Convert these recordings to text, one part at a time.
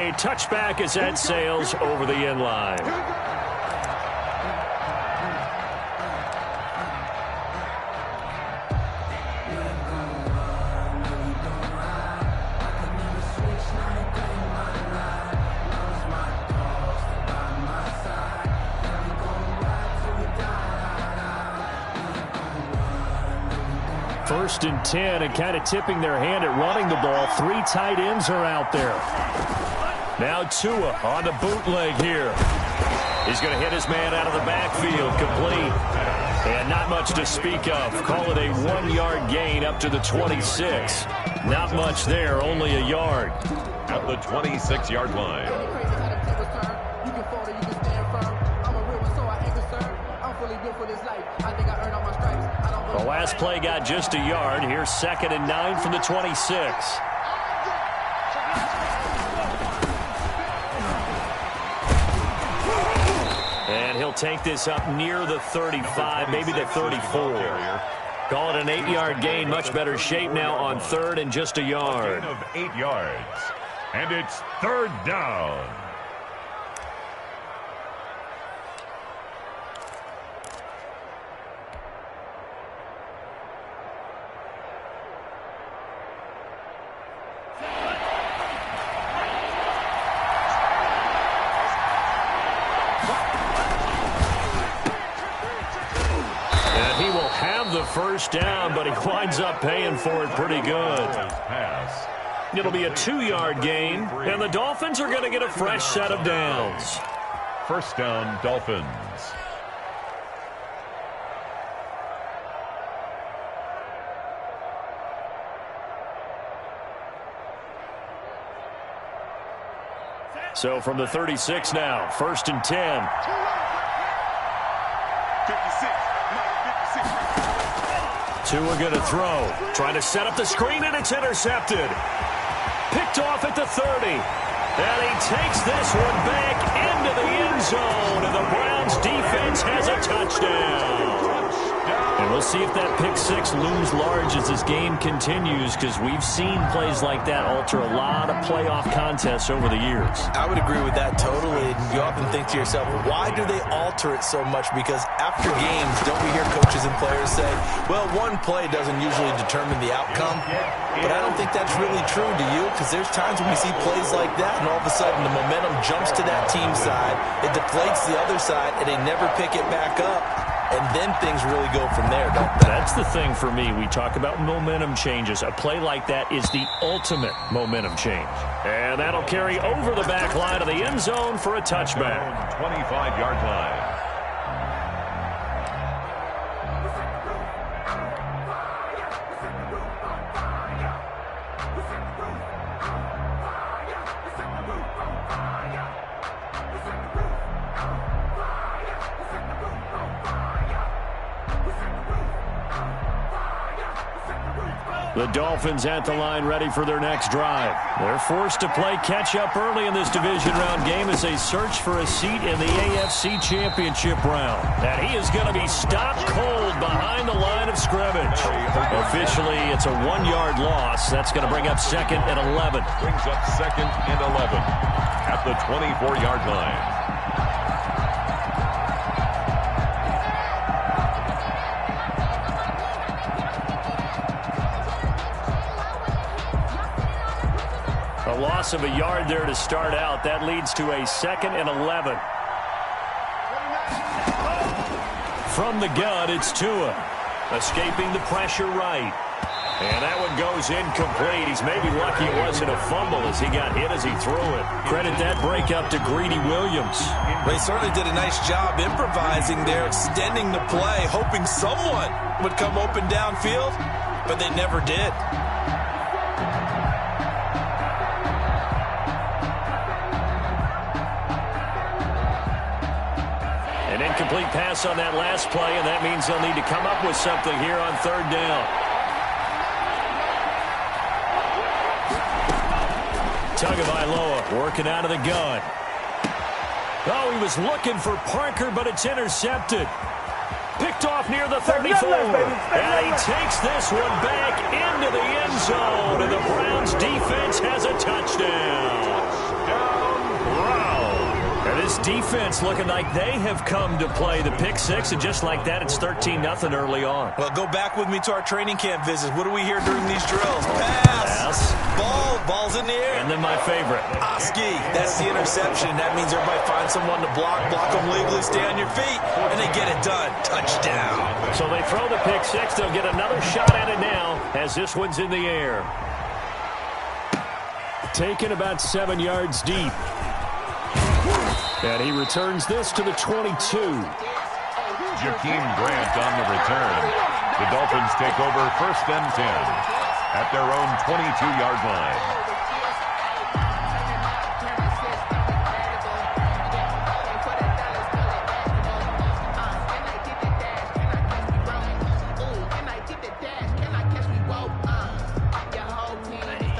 A touchback as that sails over the end line. First and 10, and kind of tipping their hand at running the ball. 3 tight ends are out there. Now Tua on the bootleg here. He's going to hit his man out of the backfield, complete. And not much to speak of. Call it a 1-yard gain up to the 26. Not much there, only a yard. At the 26-yard line. The last play got just a yard. Here's 2nd and 9 from the 26. And he'll take this up near the 35, maybe the 34. Call it an 8-yard gain. Much better shape now on 3rd and just a yard. Gain of 8 yards. And it's 3rd down. First down, but he winds up paying for it pretty good. It'll be a 2-yard gain, and the Dolphins are going to get a fresh set of downs. First down, Dolphins. So from the 36 now, 1st and 10. 56. Tua going to throw. Trying to set up the screen, and it's intercepted. Picked off at the 30. And he takes this one back into the end zone, and the Browns defense has a touchdown. And we'll see if that pick 6 looms large as this game continues, because we've seen plays like that alter a lot of playoff contests over the years. I would agree with that totally. You often think to yourself, why do they alter it so much? Because after games, don't we hear coaches and players say, well, one play doesn't usually determine the outcome? But I don't think that's really true, do you? Because there's times when we see plays like that, and all of a sudden the momentum jumps to that team side, it deflates the other side, and they never pick it back up. And then things really go from there, don't they? That's the thing for me. We talk about momentum changes. A play like that is the ultimate momentum change. And that'll carry over the back line of the end zone for a touchback. 25-yard line. The Dolphins at the line ready for their next drive. They're forced to play catch-up early in this division round game as they search for a seat in the AFC Championship round. And he is going to be stopped cold behind the line of scrimmage. Officially, it's a 1-yard loss. That's going to bring up 2nd and 11. Brings up 2nd and 11 at the 24-yard line. A loss of a yard there to start out. That leads to a 2nd and 11. From the gun, it's Tua. Escaping the pressure right. And that one goes incomplete. He's maybe lucky it wasn't a fumble as he got hit as he threw it. Credit that breakup to Greedy Williams. They certainly did a nice job improvising there, extending the play, hoping someone would come open downfield, but they never did. An incomplete pass on that last play, and that means they'll need to come up with something here on 3rd down. Tagovailoa working out of the gun. Oh, he was looking for Parker, but it's intercepted. Picked off near the 34. And he takes this one back into the end zone, and the Browns defense has a touchdown. defense looking like they have come to play. The pick six, and just like that, it's 13-0 early on. Well, go back with me to our training camp visits. What do we hear during these drills? Pass. Ball's in the air. And then my favorite. Oski. That's the interception. That means everybody finds someone to block them legally, stay on your feet, and they get it done. Touchdown. So they throw the pick six. They'll get another shot at it now as this one's in the air. Taken about 7 yards deep. And he returns this to the 22. Jakeem Grant on the return. The Dolphins take over 1st and 10 at their own 22-yard line.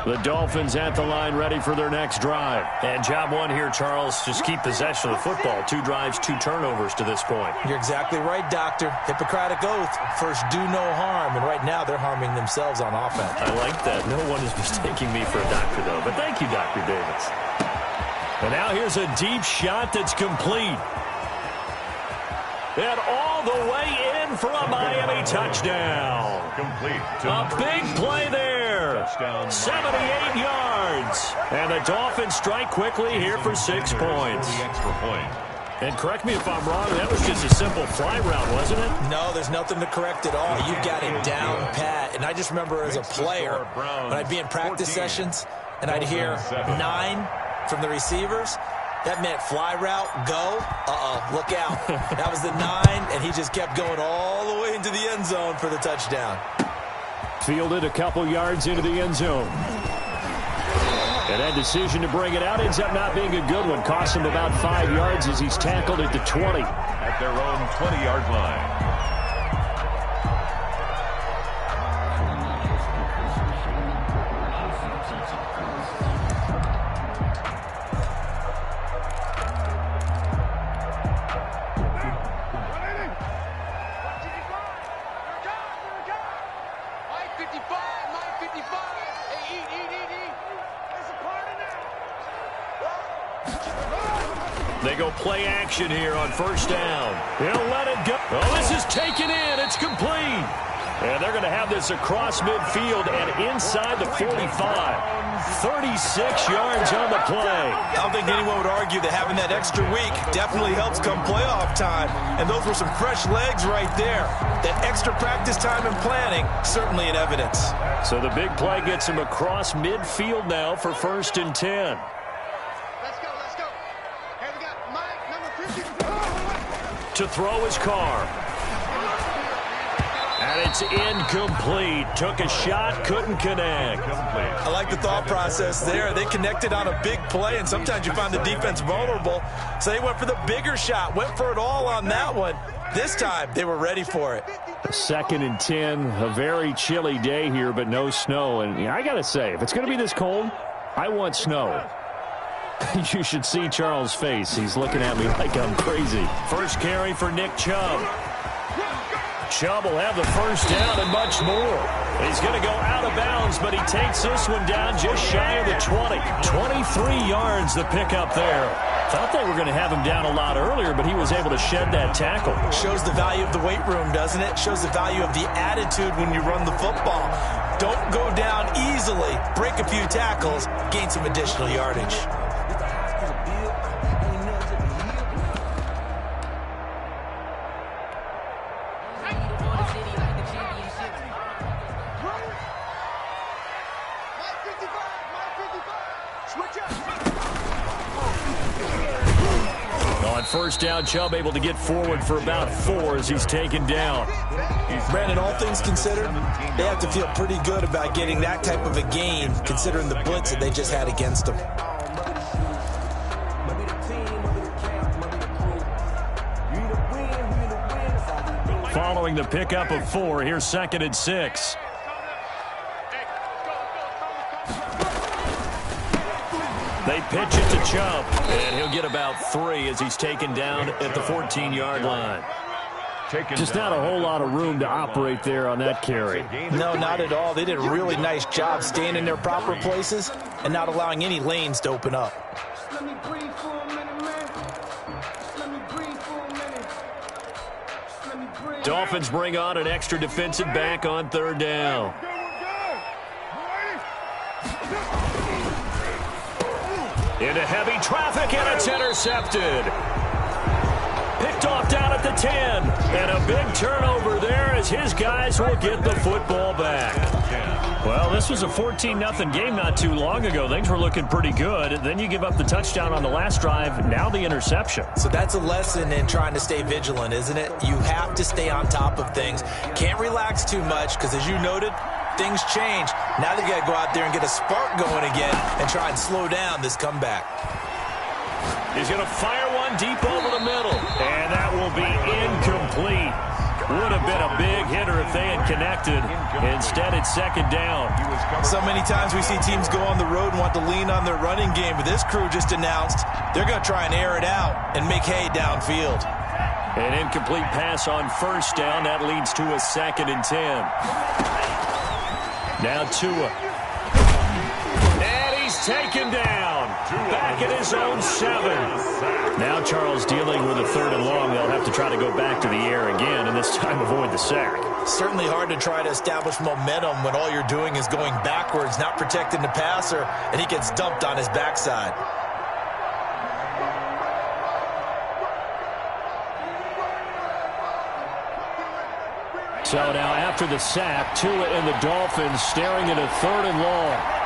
The Dolphins at the line, ready for their next drive. And job one here, Charles, just keep possession of the football. 2 drives, 2 turnovers to this point. You're exactly right, Doctor. Hippocratic oath. First, do no harm. And right now, they're harming themselves on offense. I like that. No one is mistaking me for a doctor, though. But thank you, Dr. Davis. And now here's a deep shot that's complete. And all the way in for a Miami touchdown. Complete. A big play there. Touchdown. 78 yards. And the Dolphins strike quickly here for 6 points. The extra point. And correct me if I'm wrong, that was just a simple fly route, wasn't it? No, there's nothing to correct at all. You've got it down pat. And I just remember as a player, when I'd be in practice sessions, and I'd hear 9 from the receivers, that meant fly route, go, look out. That was the 9, and he just kept going all the way into the end zone for the touchdown. Fielded a couple yards into the end zone. And that decision to bring it out ends up not being a good one. Cost him about 5 yards as he's tackled at the 20. At their own 20-yard line. They go play action here on 1st down. He'll let it go. Oh, this is taken in. It's complete. And they're going to have this across midfield and inside the 45. 36 yards on the play. I don't think anyone would argue that having that extra week definitely helps come playoff time. And those were some fresh legs right there. That extra practice time and planning, certainly in evidence. So the big play gets him across midfield now for 1st and 10. To throw his car. And it's incomplete. Took a shot, couldn't connect. I like the thought process there. They connected on a big play, and sometimes you find the defense vulnerable. So they went for the bigger shot, went for it all on that one. This time, they were ready for it. 2nd and 10, a very chilly day here, but no snow. And I got to say, if it's going to be this cold, I want snow. You should see Charles' face. He's looking at me like I'm crazy. First carry for Nick Chubb. Chubb will have the 1st down and much more. He's going to go out of bounds, but he takes this one down just shy of the 20. 23 yards the pickup there. Thought they were going to have him down a lot earlier, but he was able to shed that tackle. Shows the value of the weight room, doesn't it? Shows the value of the attitude when you run the football. Don't go down easily. Break a few tackles. Gain some additional yardage. On 1st down, Chubb able to get forward for about 4 as he's taken down. Brandon, all things considered, they have to feel pretty good about getting that type of a gain, considering the blitz that they just had against them. Following the pickup of 4, here's 2nd and 6. They pitch it to Chubb, and he'll get about 3 as he's taken down at the 14-yard line. Just not a whole lot of room to operate there on that carry. No, not at all. They did a really nice job staying in their proper places and not allowing any lanes to open up. Dolphins bring on an extra defensive back on third down. Into heavy traffic, and it's intercepted. Picked off down at the 10. And a big turnover there as his guys will get the football back. Well, this was a 14-0 game not too long ago. Things were looking pretty good. Then you give up the touchdown on the last drive. Now the interception. So that's a lesson in trying to stay vigilant, isn't it? You have to stay on top of things. Can't relax too much because, as you noted, things change. Now they got to go out there and get a spark going again and try and slow down this comeback. He's going to fire one deep over the middle. And that will be incomplete. Would have been a big hitter if they had connected. Instead, it's second down. So many times we see teams go on the road and want to lean on their running game, but this crew just announced they're going to try and air it out and make hay downfield. An incomplete pass on first down. That leads to a 2nd and 10. Now Tua. And he's taken down. Back at his own 7. Now Charles dealing with a 3rd and long. They'll have to try to go back to the air again, and this time avoid the sack. Certainly hard to try to establish momentum when all you're doing is going backwards, not protecting the passer, and he gets dumped on his backside. So now after the sack, Tua and the Dolphins staring at a 3rd and long.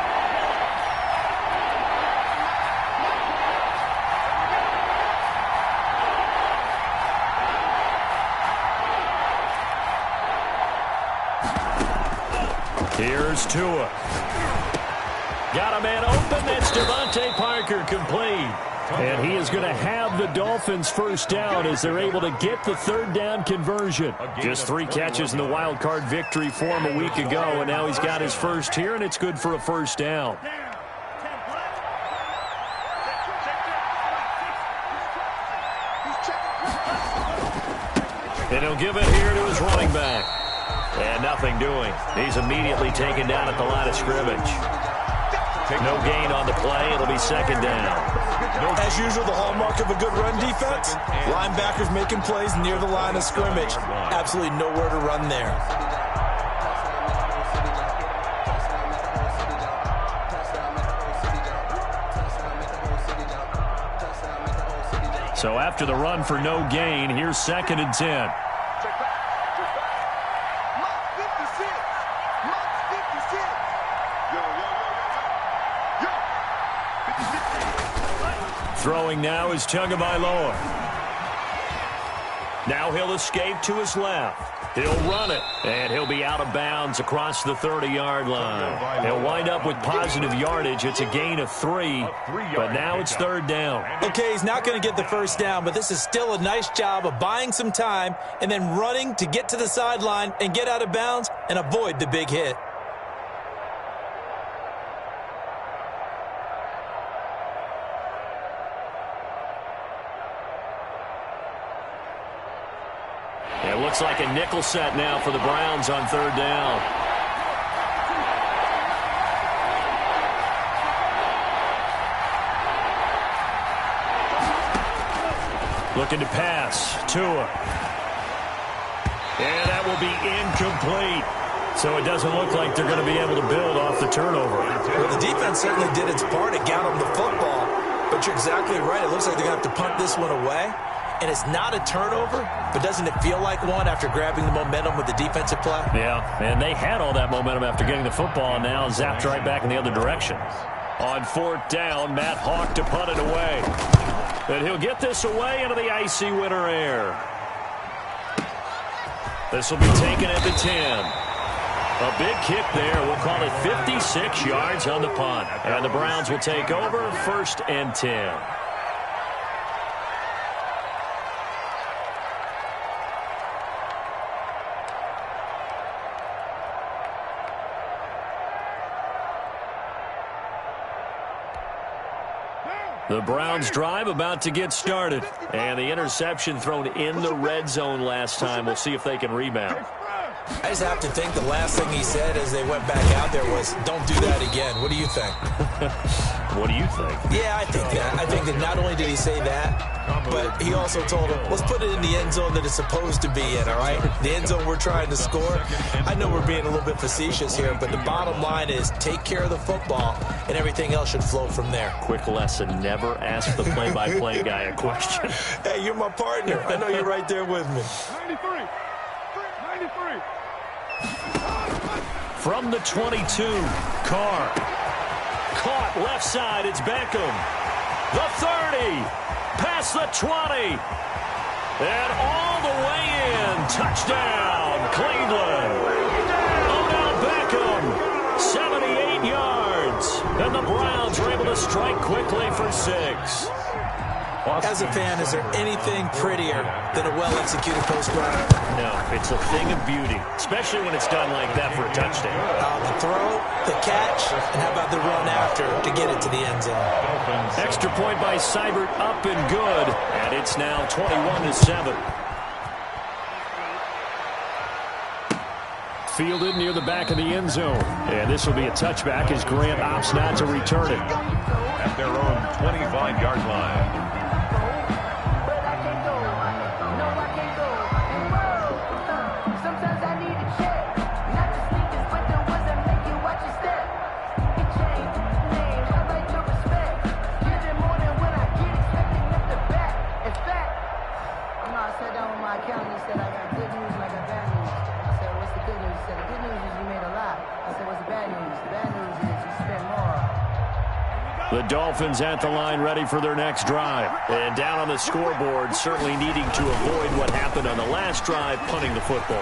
Here's Tua. Got a man open. That's Devontae Parker, complete. And he is going to have the Dolphins first down as they're able to get the 3rd down conversion. Just 3 catches in the wild card victory for him a week ago, and now he's got his first here, and it's good for a first down. And he'll give it here to his running back. And nothing doing. He's immediately taken down at the line of scrimmage. No gain on the play. It'll be 2nd down. As usual, the hallmark of a good run defense, linebackers making plays near the line of scrimmage. Absolutely nowhere to run there. So after the run for no gain, here's 2nd and 10. Throwing now is Tagovailoa. Now he'll escape to his left. He'll run it, and he'll be out of bounds across the 30-yard line. He'll wind up with positive yardage. It's a gain of 3, but now it's 3rd down. Okay, he's not going to get the first down, but this is still a nice job of buying some time and then running to get to the sideline and get out of bounds and avoid the big hit. It looks like a nickel set now for the Browns on 3rd down. Looking to pass. Tua. And that will be incomplete. So it doesn't look like they're going to be able to build off the turnover. Well, the defense certainly did its part. It got them the football. But you're exactly right. It looks like they're going to have to punt this one away. And it's not a turnover, but doesn't it feel like one after grabbing the momentum with the defensive play? Yeah, and they had all that momentum after getting the football, and now zapped right back in the other direction. On 4th down, Matt Hawk to punt it away. And he'll get this away into the icy winter air. This will be taken at the 10. A big kick there. We'll call it 56 yards on the punt. And the Browns will take over 1st and 10. The Browns drive about to get started. And the interception thrown in the red zone last time. We'll see if they can rebound. I just have to think the last thing he said as they went back out there was, don't do that again. What do you think? What do you think? Yeah, I think that. I think that not only did he say that, but he also told him, let's put it in the end zone that it's supposed to be in, all right? The end zone we're trying to score. I know we're being a little bit facetious here, but the bottom line is take care of the football, and everything else should flow from there. Quick lesson, never ask the play-by-play guy a question. Hey, you're my partner. I know you're right there with me. 93. From the 22, Carr. Caught left side, it's Beckham. The 30, past the 20. And all the way in, touchdown, Cleveland. Odell Beckham, 78 yards. And the Browns are able to strike quickly for 6. As a fan, is there anything prettier than a well-executed post run? No, it's a thing of beauty, especially when it's done like that for a touchdown. The throw, the catch, and how about the run after to get it to the end zone? Extra point by Seibert, up and good, and it's now 21-7. Fielded near the back of the end zone, and this will be a touchback as Grant opts not to return it. At their own 25-yard line. The Dolphins at the line ready for their next drive. And down on the scoreboard, certainly needing to avoid what happened on the last drive, punting the football.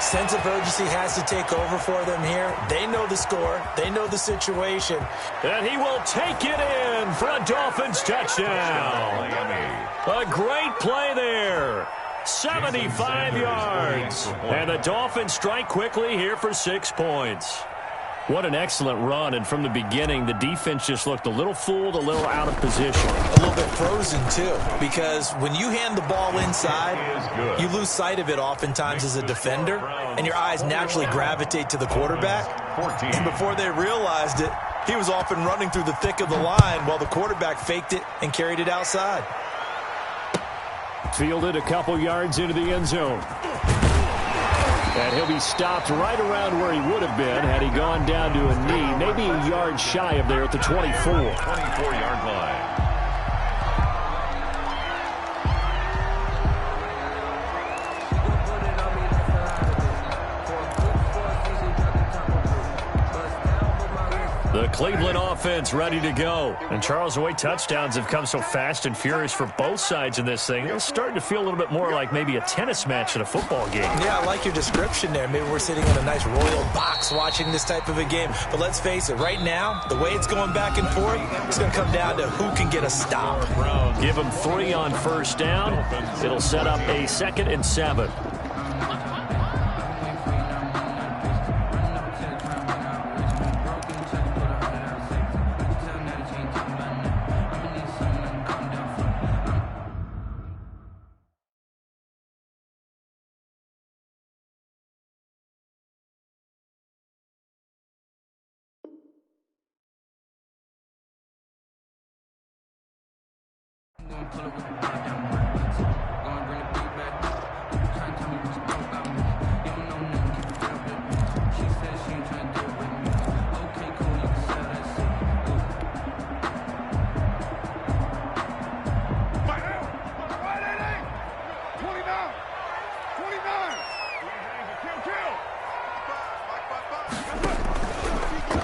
Sense of urgency has to take over for them here. They know the score. They know the situation. And he will take it in for a Dolphins touchdown. A great play there. 75 yards. And the Dolphins strike quickly here for 6 points. What an excellent run, and from the beginning, the defense just looked a little fooled, a little out of position. A little bit frozen, too, because when you hand the ball inside, you lose sight of it oftentimes as a defender, and your eyes naturally gravitate to the quarterback. And before they realized it, he was off and running through the thick of the line while the quarterback faked it and carried it outside. Fielded a couple yards into the end zone. And he'll be stopped right around where he would have been had he gone down to a knee, maybe a yard shy of there at the 24. 24-yard line. The Cleveland offense ready to go. And Charles, the way touchdowns have come so fast and furious for both sides in this thing, it's starting to feel a little bit more like maybe a tennis match at a football game. Yeah, I like your description there. Maybe we're sitting in a nice royal box watching this type of a game. But let's face it, right now, the way it's going back and forth, it's going to come down to who can get a stop. Give him 3 on first down. It'll set up a 2nd and 7.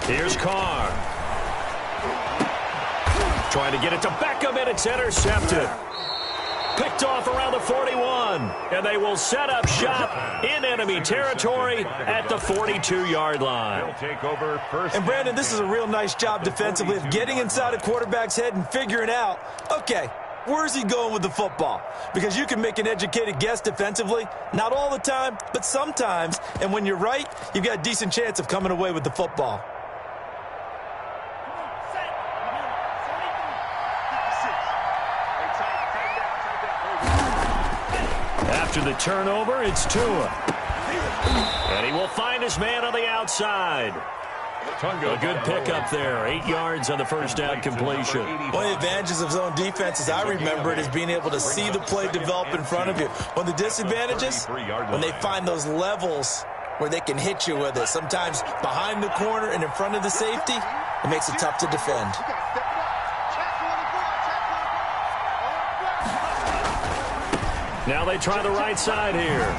Here's Carr. Trying to get it to Beckham, and it's intercepted. Picked off around the 41, and they will set up shop in enemy territory at the 42-yard line. They'll take over first. And, Brandon, this is a real nice job defensively of getting inside a quarterback's head and figuring out, okay, where's he going with the football? Because you can make an educated guess defensively, not all the time, but sometimes. And when you're right, you've got a decent chance of coming away with the football. After the turnover, it's Tua. And he will find his man on the outside. A good pickup there. 8 yards on the first down completion. One of the advantages of zone defense, as I remember it, is being able to see the play develop in front of you. One of the disadvantages, when they find those levels where they can hit you with it, sometimes behind the corner and in front of the safety, it makes it tough to defend. Now they try the right side here.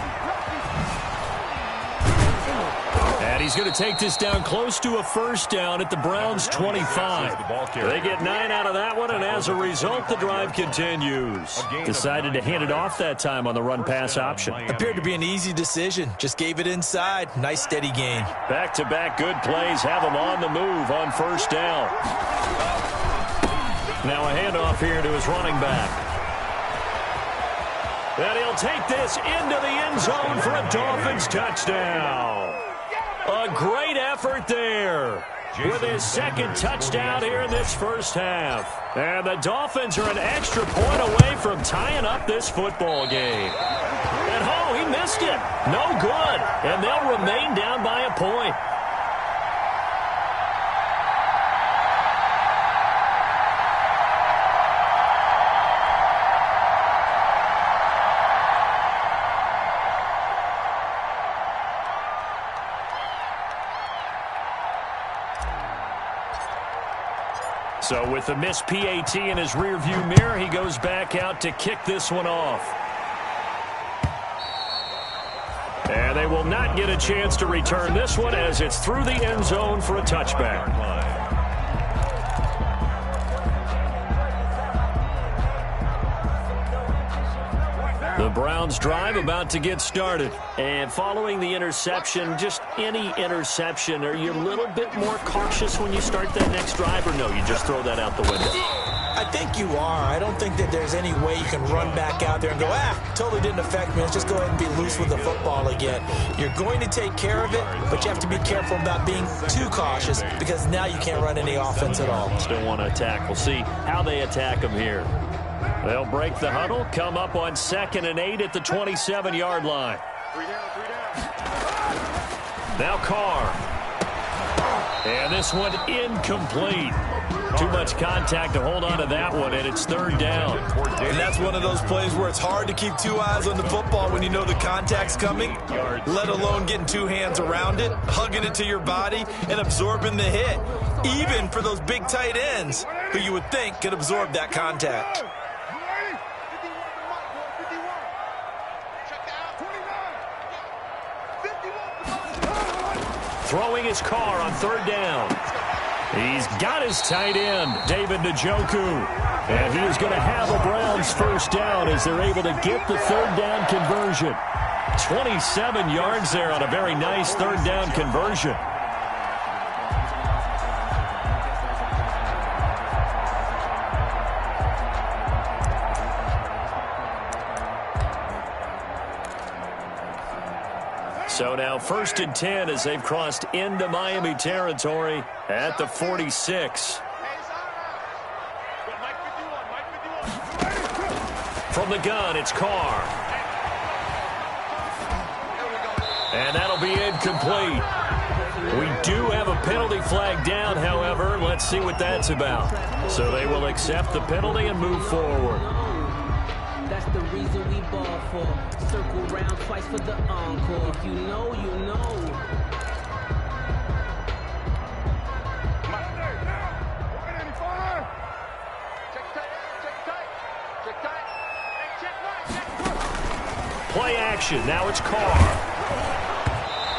And he's going to take this down close to a first down at the Browns' 25. They get 9 out of that one, and as a result, the drive continues. Decided to hand it off that time on the run-pass option. Appeared to be an easy decision. Just gave it inside. Nice, steady gain. Back-to-back good plays have him on the move on first down. Now a handoff here to his running back. And he'll take this into the end zone for a Dolphins touchdown. A great effort there with his second touchdown here in this first half. And the Dolphins are an extra point away from tying up this football game. And oh, he missed it. No good. And they'll remain down by a point. So with the missed PAT in his rearview mirror, he goes back out to kick this one off. And they will not get a chance to return this one as it's through the end zone for a touchback. The Browns drive about to get started. And following the interception, just any interception, are you a little bit more cautious when you start that next drive, or no, you just throw that out the window? I think you are. I don't think that there's any way you can run back out there and go, totally didn't affect me. Let's just go ahead and be loose with the football again. You're going to take care of it, but you have to be careful about being too cautious because now you can't run any offense at all. Still want to attack. We'll see how they attack them here. They'll break the huddle, come up on 2nd and 8 at the 27-yard line. Now Carr. And this one incomplete. Too much contact to hold on to that one, and it's 3rd down. And that's one of those plays where it's hard to keep 2 eyes on the football when you know the contact's coming, let alone getting 2 hands around it, hugging it to your body, and absorbing the hit, even for those big tight ends who you would think could absorb that contact. Throwing his car on 3rd down. He's got his tight end, David Njoku. And he is going to have a Browns first down as they're able to get the 3rd down conversion. 27 yards there on a very nice 3rd down conversion. So now 1st and 10 as they've crossed into Miami territory at the 46. From the gun, it's Carr. And that'll be incomplete. We do have a penalty flag down, however. Let's see what that's about. So they will accept the penalty and move forward. That's the reason we ball for. Circle round twice for the encore. If you know, you know. Play action. Now it's Carr.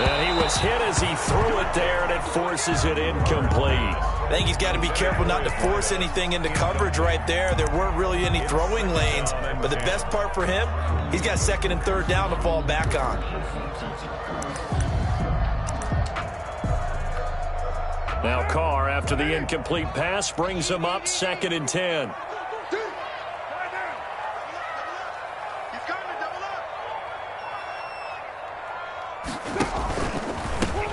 And he was hit as he threw it there, and it forces it incomplete. I think he's got to be careful not to force anything into coverage right there. There weren't really any throwing lanes, but the best part for him, he's got 2nd and 3rd down to fall back on. Now Carr, after the incomplete pass, brings him up 2nd and 10.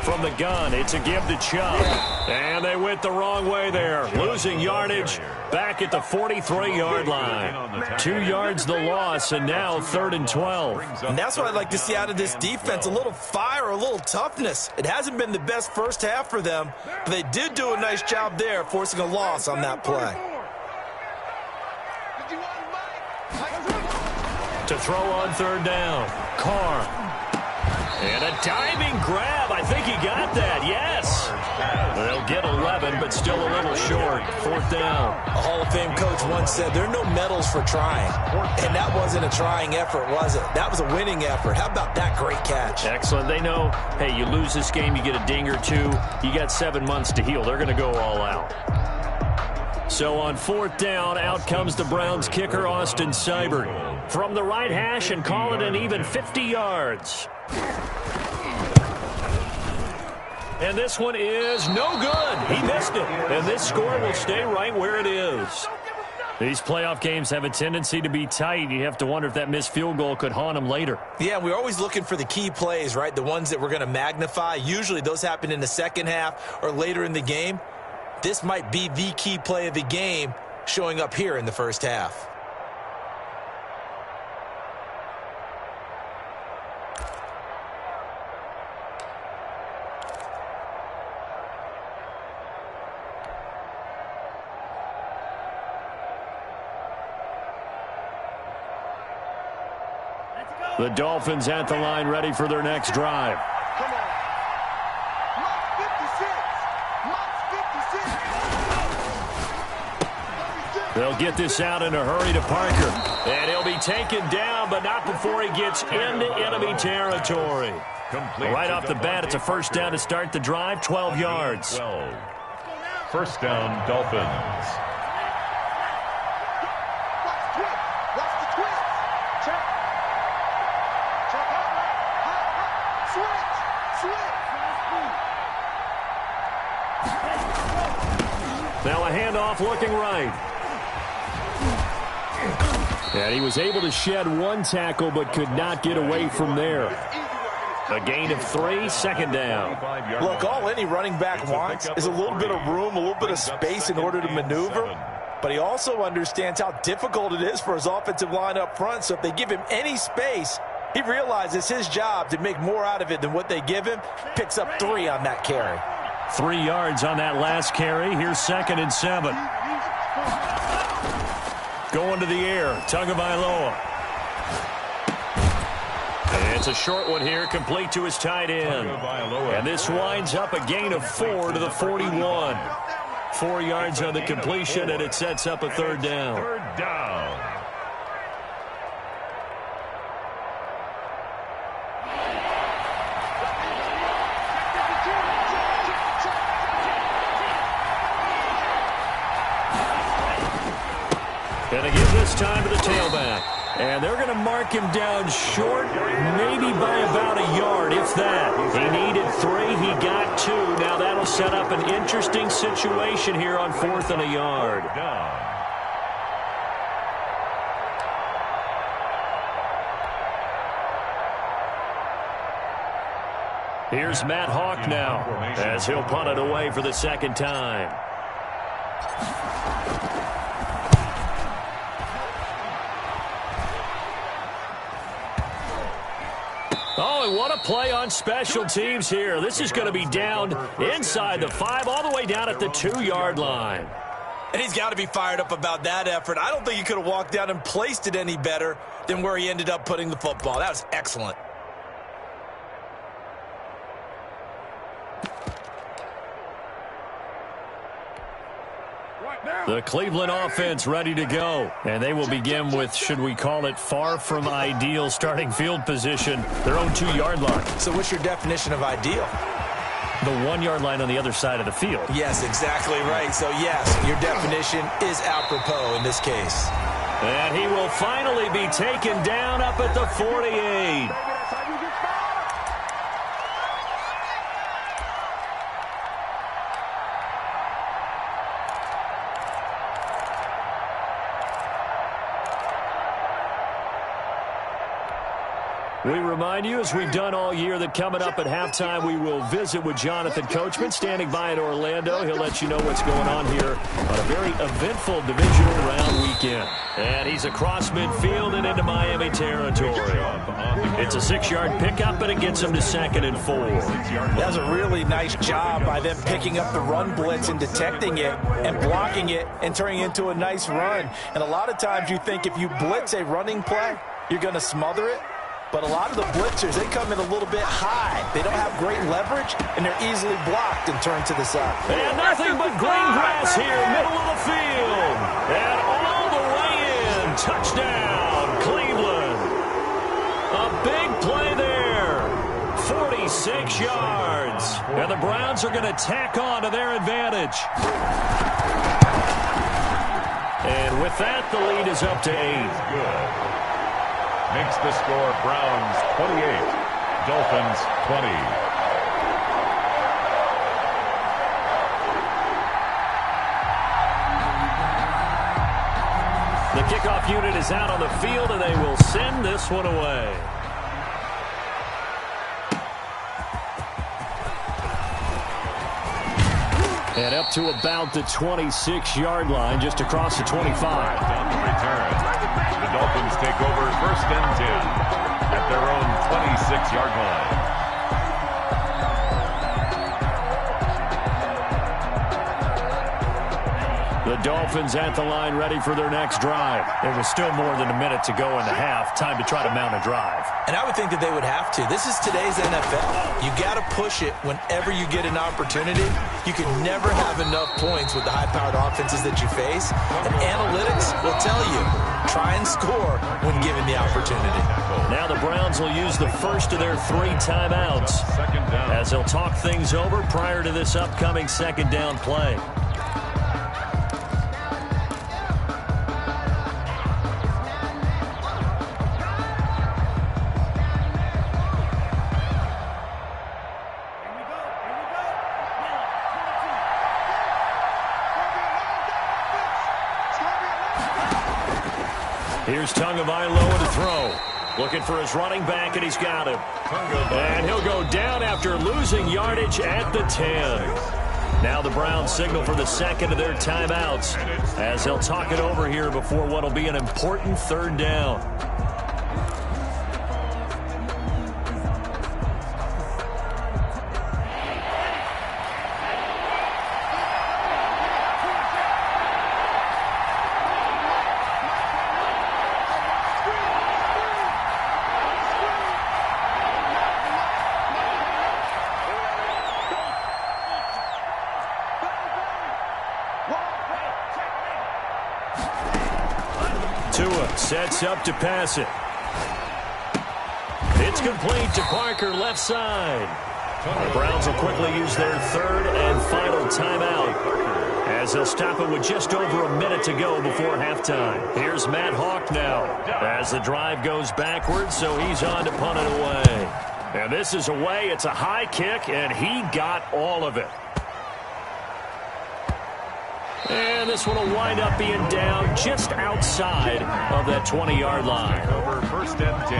From from the gun. It's a give to Chubb. And they went the wrong way there, losing yardage back at the 43-yard line. 2 yards the loss, and now 3rd and 12. And that's what I'd like to see out of this defense, a little fire, a little toughness. It hasn't been the best first half for them, but they did do a nice job there, forcing a loss on that play. To throw on 3rd down, Carr. And a diving grab. I think he got that, yes. They'll get 11, but still a little short. 4th down. A Hall of Fame coach once said, there are no medals for trying. And that wasn't a trying effort, was it? That was a winning effort. How about that great catch? Excellent. They know, hey, you lose this game, you get a ding or two. You got 7 months to heal. They're going to go all out. So on 4th down, out comes the Browns kicker, Austin Seibert. From the right hash and call it an even 50 yards. And this one is no good. He missed it. And this score will stay right where it is. These playoff games have a tendency to be tight. You have to wonder if that missed field goal could haunt them later. Yeah, we're always looking for the key plays, right? The ones that we're going to magnify. Usually those happen in the second half or later in the game. This might be the key play of the game showing up here in the first half. The Dolphins at the line, ready for their next drive. They'll get this out in a hurry to Parker. And he'll be taken down, but not before he gets into enemy territory. Right off the bat, it's a 1st down to start the drive, 12 yards. 12. 1st down, Dolphins. Now a handoff looking right. And he was able to shed 1 tackle but could not get away from there. A gain of 3, 2nd down. Look, all any running back wants is a little bit of room, a little bit of space in order to maneuver. But he also understands how difficult it is for his offensive line up front. So if they give him any space, he realizes his job to make more out of it than what they give him. Picks up 3 on that carry. 3 yards on that last carry. Here's 2nd and 7. Going to the air. Tagovailoa. And it's a short one here, complete to his tight end. And this winds up a gain of 4 to the 41. 4 yards on the completion, and it sets up a 3rd down. 3rd down. And they give this time to the tailback. And they're going to mark him down short, maybe by about a yard, if that. He needed 3. He got 2. Now that'll set up an interesting situation here on 4th and a yard. Here's Matt Hawk now as he'll punt it away for the 2nd time. Oh, and what a play on special teams here. This is going to be down inside the 5, all the way down at the 2-yard line. And he's got to be fired up about that effort. I don't think he could have walked down and placed it any better than where he ended up putting the football. That was excellent. The Cleveland offense ready to go. And they will begin with, should we call it, far from ideal starting field position, their own 2-yard line. So what's your definition of ideal? The 1-yard line on the other side of the field. Yes, exactly right. So, yes, your definition is apropos in this case. And he will finally be taken down up at the 48. We remind you, as we've done all year, that coming up at halftime, we will visit with Jonathan Coachman, standing by in Orlando. He'll let you know what's going on here on a very eventful divisional round weekend. And he's across midfield and into Miami territory. It's a 6-yard pickup, and it gets him to 2nd and 4. That's a really nice job by them picking up the run blitz and detecting it and blocking it and turning it into a nice run. And a lot of times you think if you blitz a running play, you're going to smother it. But a lot of the blitzers, they come in a little bit high. They don't have great leverage, and they're easily blocked and turned to the side. And nothing but green grass here, middle of the field. And all the way in. Touchdown, Cleveland. A big play there. 46 yards. And the Browns are going to tack on to their advantage. And with that, the lead is up to 8. Good. Makes the score Browns 28, Dolphins 20. The kickoff unit is out on the field, and they will send this one away. And up to about the 26-yard line, just across the 25. On the return. The Dolphins take over 1st and 10 at their own 26-yard line. The Dolphins at the line, ready for their next drive. There was still more than a minute to go in the half. Time to try to mount a drive. And I would think that they would have to. This is today's NFL. You got to push it whenever you get an opportunity. You can never have enough points with the high-powered offenses that you face. And analytics will tell you, try and score when given the opportunity. Now the Browns will use the first of their 3 timeouts as they'll talk things over prior to this upcoming 2nd down play. Here's Tagovailoa to throw. Looking for his running back, and he's got him. And he'll go down after losing yardage at the 10. Now the Browns signal for the 2nd of their timeouts as they'll talk it over here before what will be an important 3rd down. Sets up to pass it. It's complete to Parker, left side. The Browns will quickly use their 3rd and final timeout as they'll stop it with just over a minute to go before halftime. Here's Matt Hawk now as the drive goes backwards, so he's on to punt it away. And this is away. It's a high kick, and he got all of it. And this one will wind up being down just outside of that 20-yard line. Over 1st and 10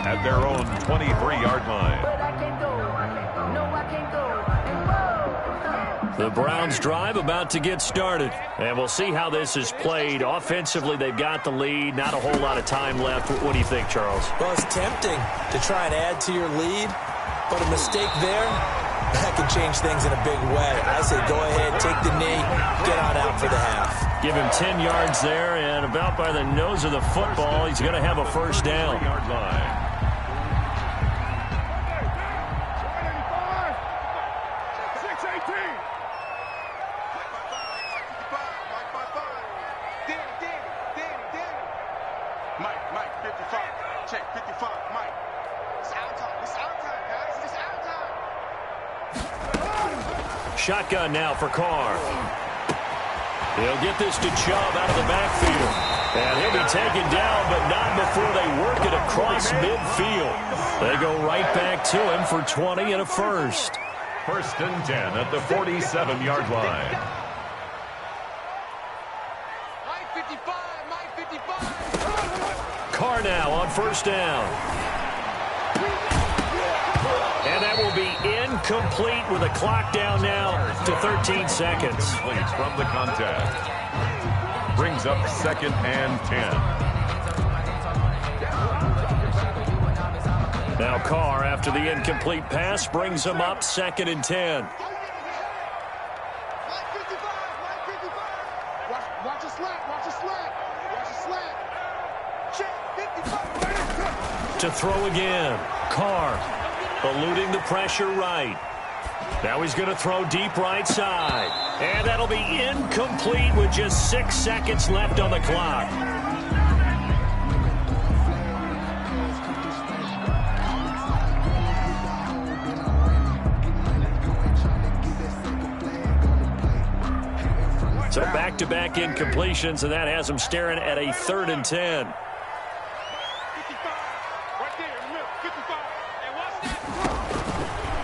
at their own 23-yard line. The Browns drive about to get started. And we'll see how this is played. Offensively, they've got the lead. Not a whole lot of time left. What do you think, Charles? Well, it's tempting to try and add to your lead, but a mistake there, that can change things in a big way. I say go ahead, take the knee, get on out for the half. Give him 10 yards there, and about by the nose of the football, he's going to have a 1st down. Mike, 55. Check, 55, Mike. It's our time. It's our time, guys. It's our time. Shotgun now for Carr. He'll get this to Chubb out of the backfield. And he'll be taken down, but not before they work it across midfield. They go right back to him for 20 and a 1st. 1st and 10 at the 47-yard line. Carr now on 1st down. And that will be incomplete with a clock down now to 13 seconds. From the contact. Brings up 2nd and 10. Now Carr, after the incomplete pass, brings him up 2nd and 10. Watch a slant, watch a slant, watch a slant. Check, 55. To throw again. Carr eluding the pressure right. Now he's going to throw deep right side. And that'll be incomplete with just 6 seconds left on the clock. So back-to-back incompletions, and that has him staring at a 3rd and 10. 55. Right there in the middle, 55. And watch that.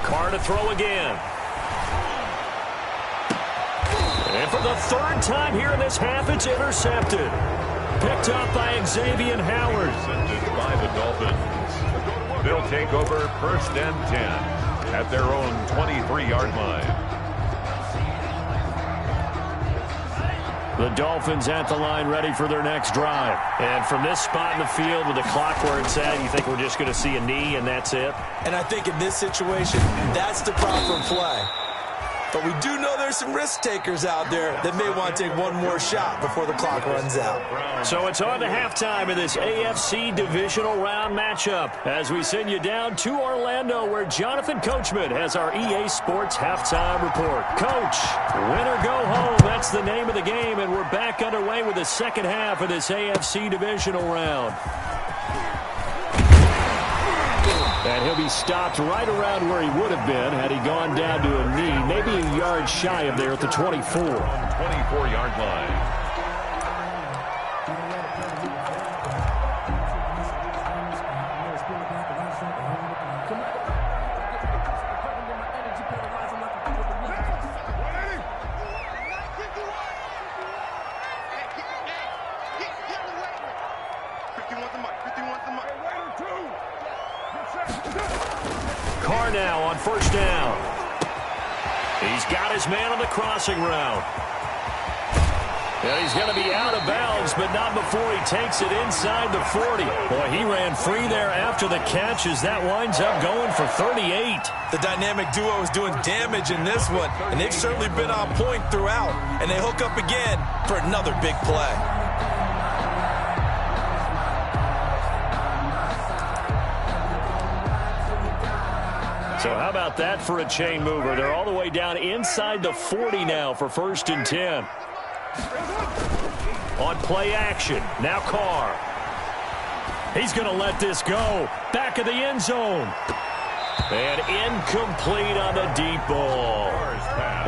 Carr to throw again. And for the 3rd time here in this half, it's intercepted. Picked up by Xavier Howard. Intercepted by the Dolphins. They'll take over 1st and 10 at their own 23-yard line. The Dolphins at the line ready for their next drive. And from this spot in the field with the clock where it's at, you think we're just going to see a knee and that's it? And I think in this situation, that's the proper play. But we do know there's some risk takers out there that may want to take one more shot before the clock runs out. So it's on to halftime in this AFC Divisional Round matchup as we send you down to Orlando where Jonathan Coachman has our EA Sports Halftime Report. Coach, win or go home, that's the name of the game, and we're back underway with the second half of this AFC Divisional Round. And he'll be stopped right around where he would have been had he gone down to a knee, maybe a yard shy of there at the 24. 24-yard line. Carr now on 1st down. He's got his man on the crossing route. And he's going to be out of bounds, but not before he takes it inside the 40. Boy, he ran free there after the catch as that winds up going for 38. The dynamic duo is doing damage in this one, and they've certainly been on point throughout. And they hook up again for another big play. So how about that for a chain mover? They're all the way down inside the 40 now for 1st and 10. On play action, now Carr. He's going to let this go. Back of the end zone. And incomplete on the deep ball.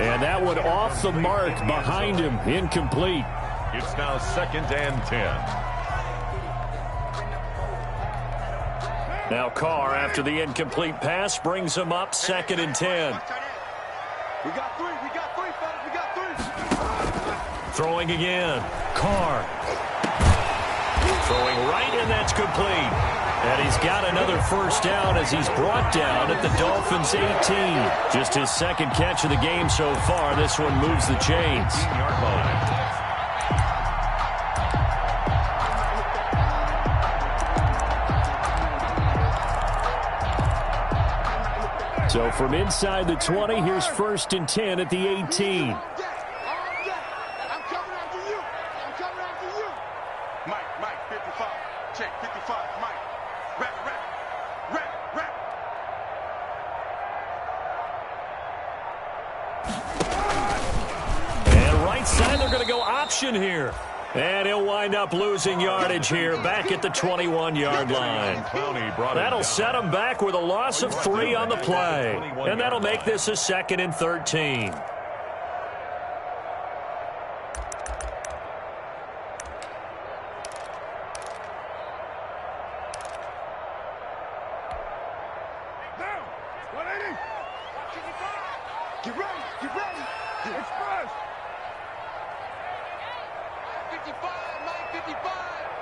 And that one off the mark behind him. Incomplete. It's now 2nd and 10. Now Carr, after the incomplete pass, brings him up 2nd and 10. We got three, fellas, we got 3. Throwing again. Carr. Throwing right, and that's complete. And he's got another 1st down as he's brought down at the Dolphins' 18. Just his 2nd catch of the game so far. This one moves the chains. 18-yard line. So from inside the 20, here's 1st and 10 at the 18. I'm coming after you. I'm coming after you. Mike, 55. Check, 55. Mike. Rap. And right side, they're going to go option here. And he'll wind up losing yardage here back at the 21-yard line. That'll set him back with a loss of 3 on the play. And that'll make this a 2nd and 13. Get ready. It's first. 55, Mike, 55.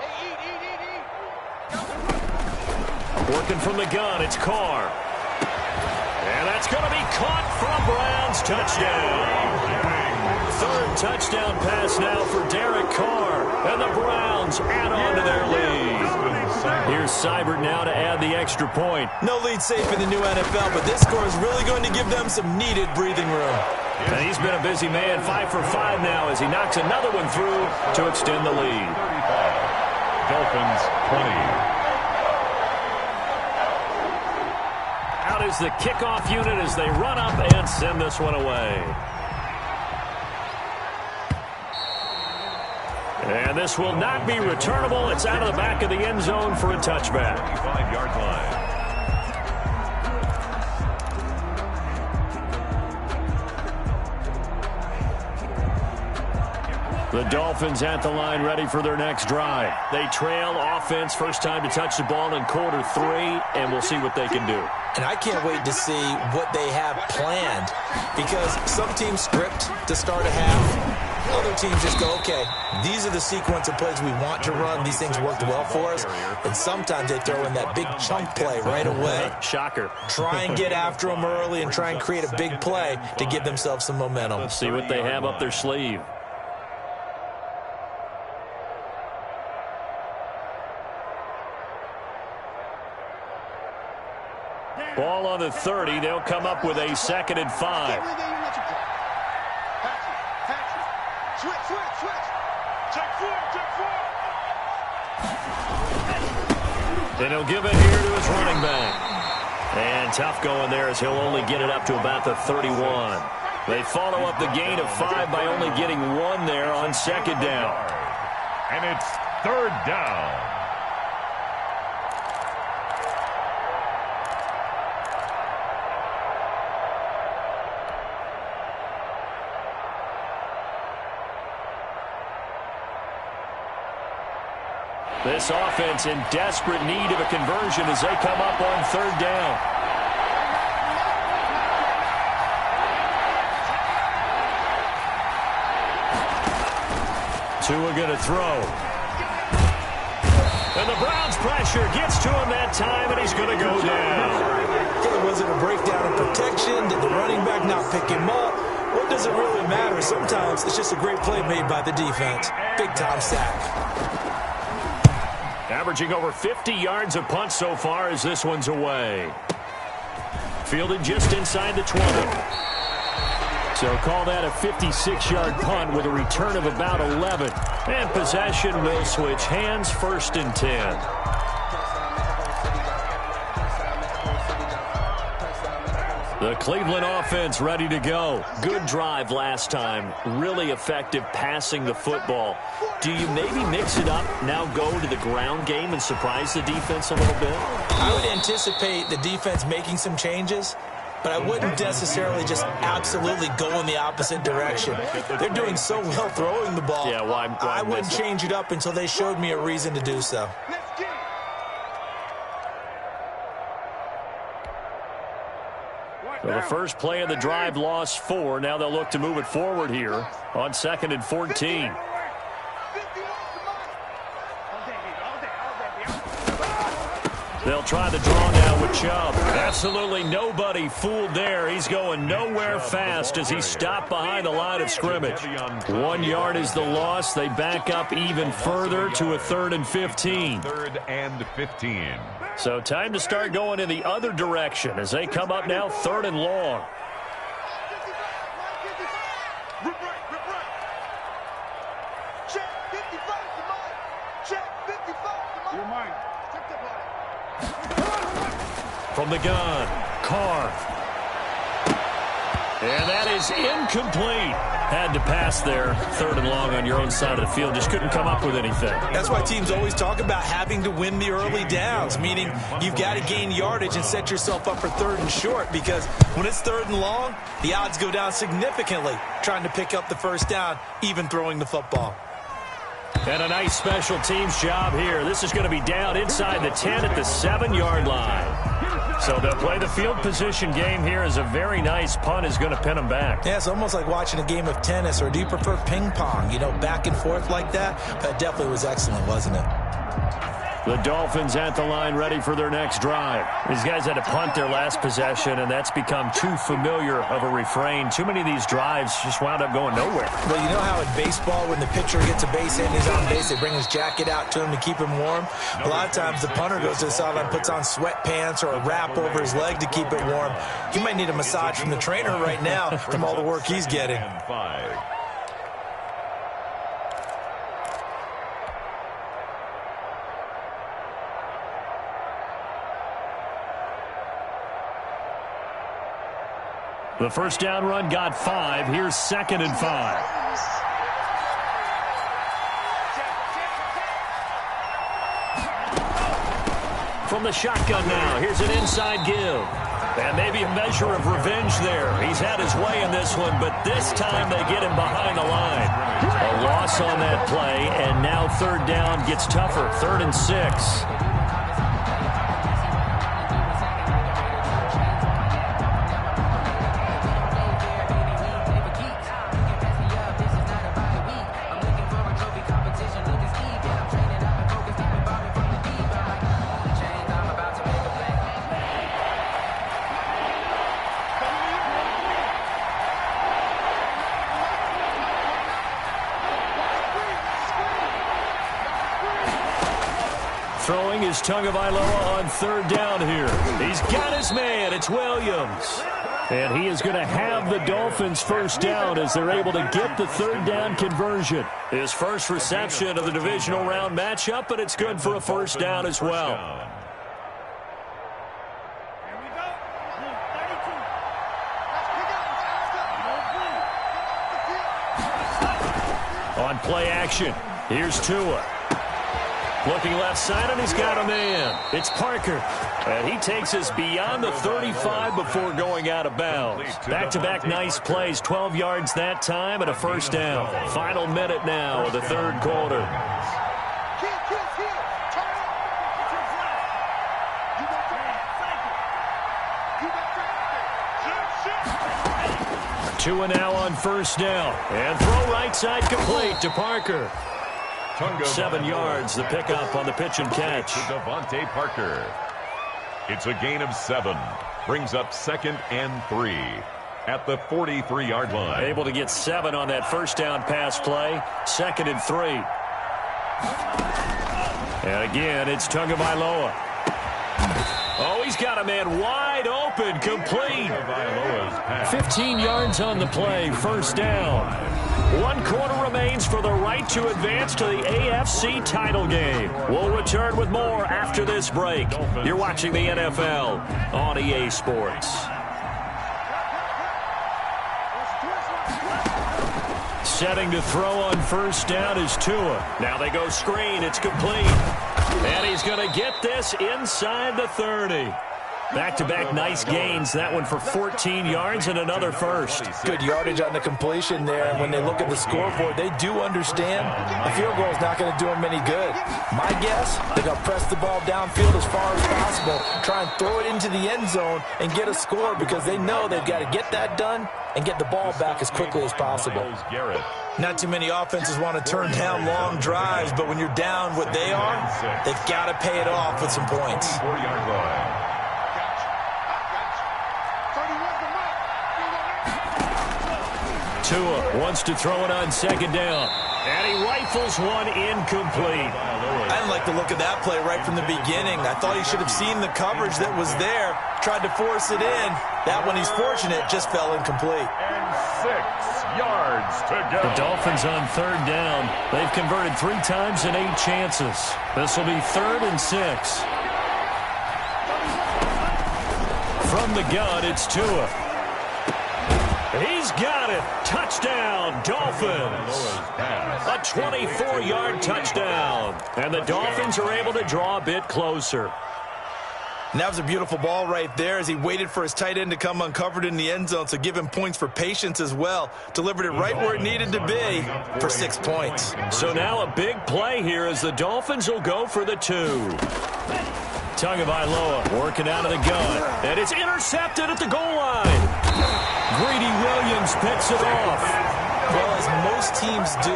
Hey, eat. Working from the gun, it's Carr. And that's going to be caught for a Browns touchdown. Third touchdown pass now for Derek Carr. And the Browns add on to their lead. Here's Seibert now to add the extra point. No lead safe in the new NFL, but this score is really going to give them some needed breathing room. And he's been a busy man, 5 for 5 now as he knocks another one through to extend the lead. Dolphins 20. Out is the kickoff unit as they run up and send this one away. And this will not be returnable. It's out of the back of the end zone for a touchback. 25-yard line. The Dolphins at the line ready for their next drive. They trail offense, first time to touch the ball in quarter 3, and we'll see what they can do. And I can't wait to see what they have planned, because some teams script to start a half. Other teams just go, okay, these are the sequence of plays we want to run. These things worked well for us. And sometimes they throw in that big chunk play right away. Shocker. Try and get after them early and try and create a big play to give themselves some momentum. Let's see what they have up their sleeve. Ball on the 30. They'll come up with a 2nd and 5. Switch. Check four. Then he'll give it here to his running back. And tough going there as he'll only get it up to about the 31. They follow up the gain of 5 by only getting 1 there on 2nd down. And it's 3rd down. This offense in desperate need of a conversion as they come up on 3rd down. Tua going to throw. And the Browns pressure gets to him that time, and he's going to go down. Okay, was it a breakdown in protection? Did the running back not pick him up? What does it really matter? Sometimes it's just a great play made by the defense. Big-time sack. Averaging over 50 yards a punt so far as this one's away. Fielded just inside the 20. So call that a 56-yard punt with a return of about 11. And possession will switch hands, 1st and 10. The Cleveland offense ready to go. Good drive last time. Really effective passing the football. Do you maybe mix it up, now go to the ground game and surprise the defense a little bit? I would anticipate the defense making some changes, but I wouldn't necessarily just absolutely go in the opposite direction. They're doing so well throwing the ball. Yeah, why I wouldn't miss it? change it up until they showed me a reason to do so. So the first play of the drive lost 4. Now they'll look to move it forward here on 2nd and 14. They'll try the draw now with Chubb. Absolutely nobody fooled there. He's going nowhere fast as he's stopped behind the line of scrimmage. 1 yard is the loss. They back up even further to a 3rd and 15. 3rd and 15. So time to start going in the other direction as they come up now 3rd and long. Rip right. Check 55 to mine. Check 55 to mine. Check the ball. From the gun, Carr. And that is incomplete. Had to pass there, 3rd and long on your own side of the field. Just couldn't come up with anything. That's why teams always talk about having to win the early downs, meaning you've got to gain yardage and set yourself up for 3rd and short, because when it's 3rd and long, the odds go down significantly trying to pick up the 1st down, even throwing the football. And a nice special teams job here. This is going to be down inside the 10 at the 7-yard line. So they'll play the field position game here as a very nice punt is going to pin them back. Yeah, it's almost like watching a game of tennis, or do you prefer ping pong? You know, back and forth like that? That definitely was excellent, wasn't it? The Dolphins at the line ready for their next drive. These guys had to punt their last possession, and that's become too familiar of a refrain. Too many of these drives just wound up going nowhere. Well, you know how in baseball, when the pitcher gets a base hit and he's on base, they bring his jacket out to him to keep him warm? A lot of times the punter goes to the sideline, puts on sweatpants or a wrap over his leg to keep it warm. He might need a massage from the trainer right now from all the work he's getting. The first down run got 5. Here's 2nd and 5. From the shotgun now, here's an inside give. And maybe a measure of revenge there. He's had his way in this one, but this time they get him behind the line. A loss on that play, and now 3rd down gets tougher. 3rd and 6. Throwing is Tagovailoa on 3rd down here. He's got his man. It's Williams. And he is going to have the Dolphins' first down as they're able to get the 3rd down conversion. His first reception of the divisional round matchup, but it's good for a first down as well. On play action, here's Tua. Looking left side, and he's got a man. It's Parker. And he takes us beyond the 35 before going out of bounds. Back-to-back nice plays, 12 yards that time and a first down. Final minute now of the 3rd quarter. Tua now on first down. And throw right side complete to Parker. 7 yards, the pickup on the pitch and catch. Devontae Parker. It's a gain of 7. Brings up 2nd and 3 at the 43-yard line. Able to get 7 on that first down pass play. 2nd and 3. And again, it's Tagovailoa. Oh, he's got a man wide open, complete. 15 yards on the play, first down. 1 quarter remains for the right to advance to the AFC title game. We'll return with more after this break. You're watching the NFL on EA Sports. Setting to throw on first down is Tua. Now they go screen. It's complete. And he's going to get this inside the 30. Back-to-back nice gains. That one for 14 yards and another first. Good yardage on the completion there. And when they look at the scoreboard, they do understand the field goal is not going to do them any good. My guess, they're going to press the ball downfield as far as possible, try and throw it into the end zone and get a score because they know they've got to get that done and get the ball back as quickly as possible. Not too many offenses want to turn down long drives, but when you're down what they are, they've got to pay it off with some points. Tua wants to throw it on 2nd down. And he rifles one incomplete. I didn't like the look of that play right from the beginning. I thought he should have seen the coverage that was there, tried to force it in. That one, he's fortunate, just fell incomplete. And 6 yards to go. The Dolphins on 3rd down. They've converted 3 times in 8 chances. This will be 3rd and 6. From the gun, it's Tua. He's got it. Touchdown, Dolphins. A 24-yard touchdown. And the Dolphins are able to draw a bit closer. And that was a beautiful ball right there as he waited for his tight end to come uncovered in the end zone, so give him points for patience as well. Delivered it right where it needed to be for 6 points. So now a big play here as the Dolphins will go for the 2. Tagovailoa working out of the gun. And it's intercepted at the goal line. Greedy Williams picks it off. Well, as most teams do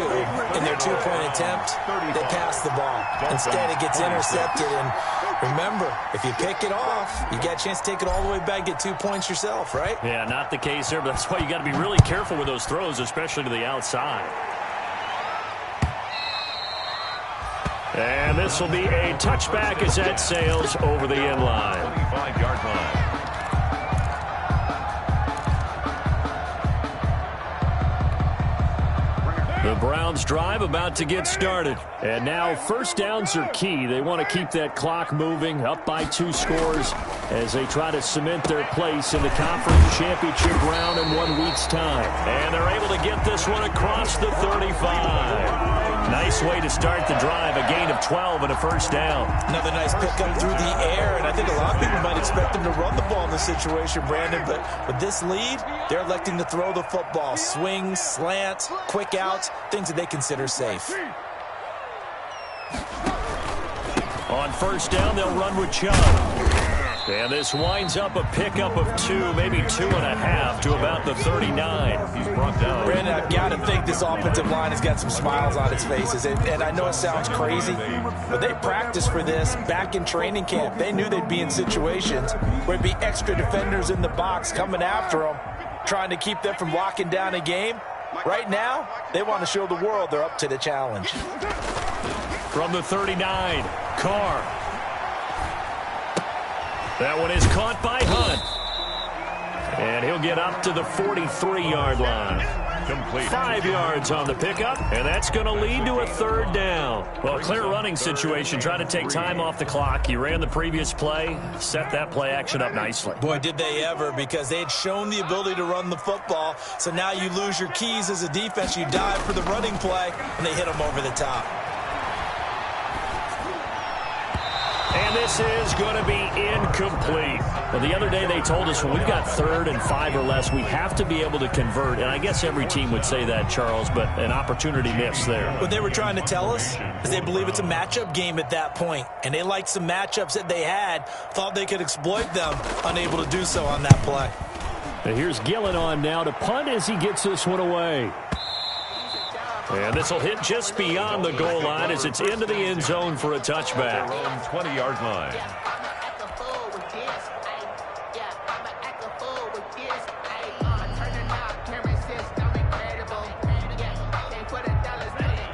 in their two-point attempt, they pass the ball. Instead, it gets intercepted. And remember, if you pick it off, you got a chance to take it all the way back, get 2 points yourself, right? Yeah, not the case there, but that's why you got to be really careful with those throws, especially to the outside. And this will be a touchback as that sails over the end line. 25-yard line. The Browns drive about to get started. And now first downs are key. They want to keep that clock moving, up by 2 scores as they try to cement their place in the conference championship round in 1 week's time. And they're able to get this one across the 35. Nice way to start the drive, a gain of 12 and a first down. Another nice pickup through the air, and I think a lot of people might expect them to run the ball in this situation, Brandon, but with this lead, they're electing to throw the football. Swings, slants, quick outs, things that they consider safe. On first down, they'll run with Chubb. And this winds up a pickup of 2, maybe 2.5 to about the 39. He's brought down. Brandon, I've got to think this offensive line has got some smiles on its faces. And I know it sounds crazy, but they practiced for this back in training camp. They knew they'd be in situations where there'd be extra defenders in the box coming after them, trying to keep them from locking down a game. Right now, they want to show the world they're up to the challenge. From the 39, Carr. That one is caught by Hunt. And he'll get up to the 43-yard line. Complete. 5 yards on the pickup, and that's going to lead to a third down. Well, clear running situation, trying to take time off the clock. He ran the previous play, set that play action up nicely. Boy, did they ever, because they had shown the ability to run the football. So now you lose your keys as a defense. You dive for the running play, and they hit them over the top. And this is going to be incomplete. Well, the other day they told us when we've got 3rd and 5 or less, we have to be able to convert. And I guess every team would say that, Charles, but an opportunity missed there. What they were trying to tell us is they believe it's a matchup game at that point. And they liked some matchups that they had, thought they could exploit them, unable to do so on that play. And here's Gillen on now to punt as he gets this one away. And this will hit just beyond the goal line as it's into the end zone for a touchback. 20-yard line.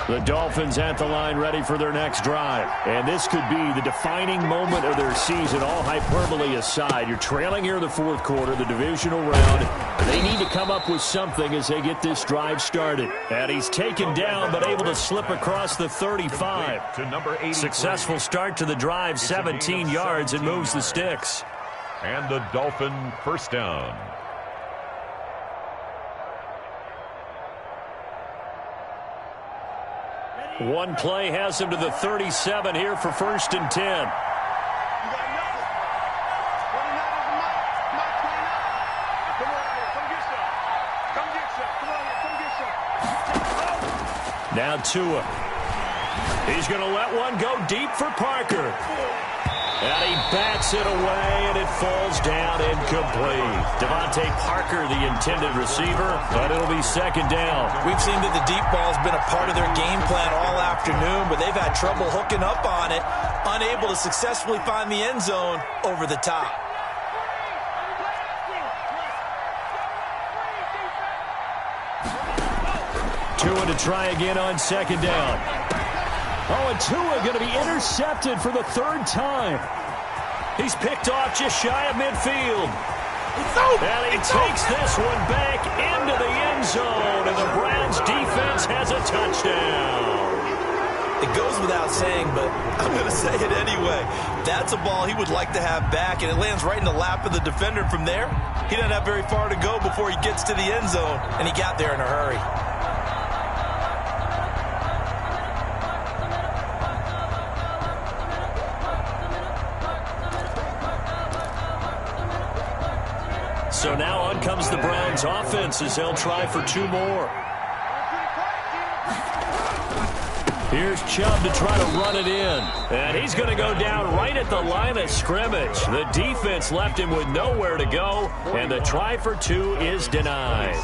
The Dolphins at the line ready for their next drive. And this could be the defining moment of their season, all hyperbole aside. You're trailing here in the 4th quarter, the divisional round. They need to come up with something as they get this drive started. And he's taken down but able to slip across the 35. To number 83. Successful start to the drive, 17 yards, and moves the sticks. And the Dolphin first down. One play has him to the 37 here for 1st and 10. Now Tua. He's going to let one go deep for Parker. And he bats it away, and it falls down incomplete. Devontae Parker, the intended receiver, but it'll be 2nd down. We've seen that the deep ball's been a part of their game plan all afternoon, but they've had trouble hooking up on it, unable to successfully find the end zone over the top. Tua to try again on 2nd down. Oh, and Tua going to be intercepted for the 3rd time. He's picked off just shy of midfield. And he takes this one back into the end zone, and the Browns defense has a touchdown. It goes without saying, but I'm going to say it anyway. That's a ball he would like to have back, and it lands right in the lap of the defender from there. He doesn't have very far to go before he gets to the end zone, and he got there in a hurry. So now on comes the Browns offense as they'll try for 2 more. Here's Chubb to try to run it in. And he's going to go down right at the line of scrimmage. The defense left him with nowhere to go, and the try for 2 is denied.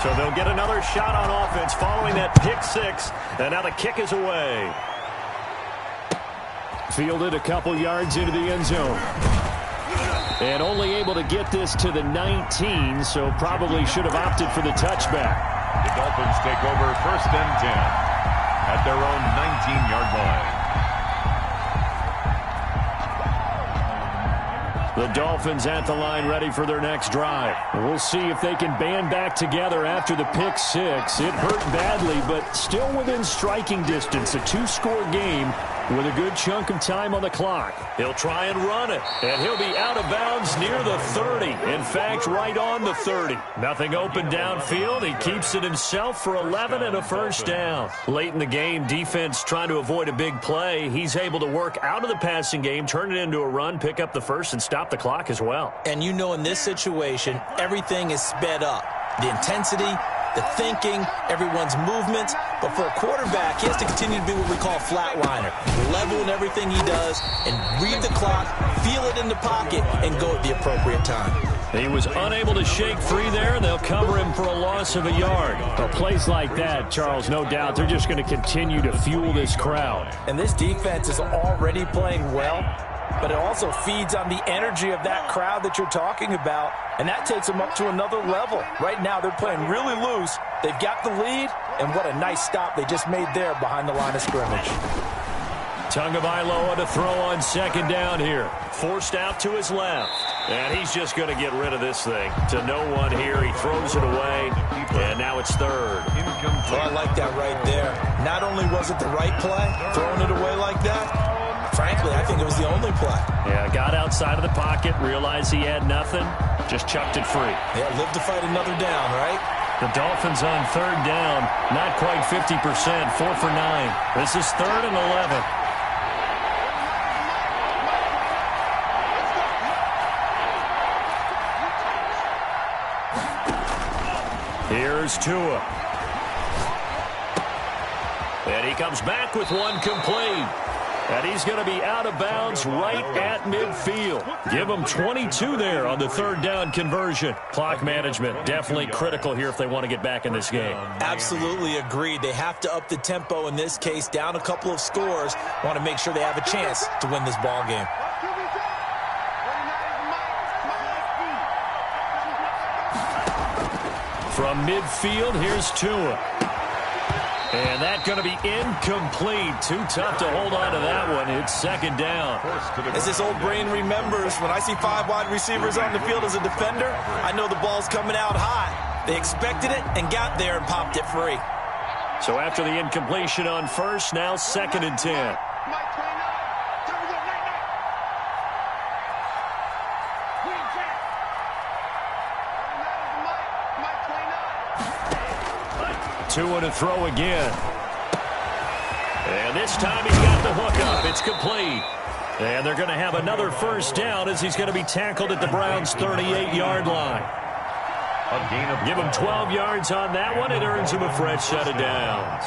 So they'll get another shot on offense following that pick six. And now the kick is away. Fielded a couple yards into the end zone. And only able to get this to the 19, so probably should have opted for the touchback. The Dolphins take over 1st and 10 at their own 19-yard line. The Dolphins at the line ready for their next drive. We'll see if they can band back together after the pick six. It hurt badly, but still within striking distance. A 2-score game with a good chunk of time on the clock. He'll try and run it, and he'll be out of bounds near the 30. In fact, right on the 30. Nothing open downfield. He keeps it himself for 11 and a first down. Late in the game, defense trying to avoid a big play. He's able to work out of the passing game, turn it into a run, pick up the first, and stop the clock as well. And you know, in this situation, everything is sped up. The intensity, the thinking, everyone's movements. But for a quarterback, he has to continue to be what we call a flatliner. Level in everything he does and read the clock, feel it in the pocket, and go at the appropriate time. He was unable to shake free there, and they'll cover him for a loss of a yard. A place like that, Charles, no doubt, they're just going to continue to fuel this crowd. And this defense is already playing well, but it also feeds on the energy of that crowd that you're talking about, and that takes them up to another level. Right now, they're playing really loose. They've got the lead, and what a nice stop they just made there behind the line of scrimmage. Tagovailoa to throw on 2nd down here. Forced out to his left. And he's just going to get rid of this thing. To no one here. He throws it away. And now it's 3rd. Well, I like that right there. Not only was it the right play, throwing it away like that, frankly, I think it was the only play. Yeah, got outside of the pocket, realized he had nothing, just chucked it free. Yeah, live to fight another down, right? The Dolphins on 3rd down, not quite 50%, 4 for 9. This is 3rd and 11. Here's Tua. And he comes back with one complete. And he's going to be out of bounds right at midfield. Give him 22 there on the 3rd down conversion. Clock management definitely critical here if they want to get back in this game. Absolutely agreed. They have to up the tempo in this case, down a couple of scores. Want to make sure they have a chance to win this ball game. From midfield, here's Tua. And that's going to be incomplete. Too tough to hold on to that one. It's 2nd down. As this old brain remembers, when I see 5 wide receivers on the field as a defender, I know the ball's coming out high. They expected it and got there and popped it free. So after the incompletion on 1st, now 2nd and 10. Tua to throw again. And this time he's got the hook up. It's complete. And they're going to have another first down as he's going to be tackled at the Browns' 38-yard line. Give him 12 yards on that one. It earns him a fresh set of downs.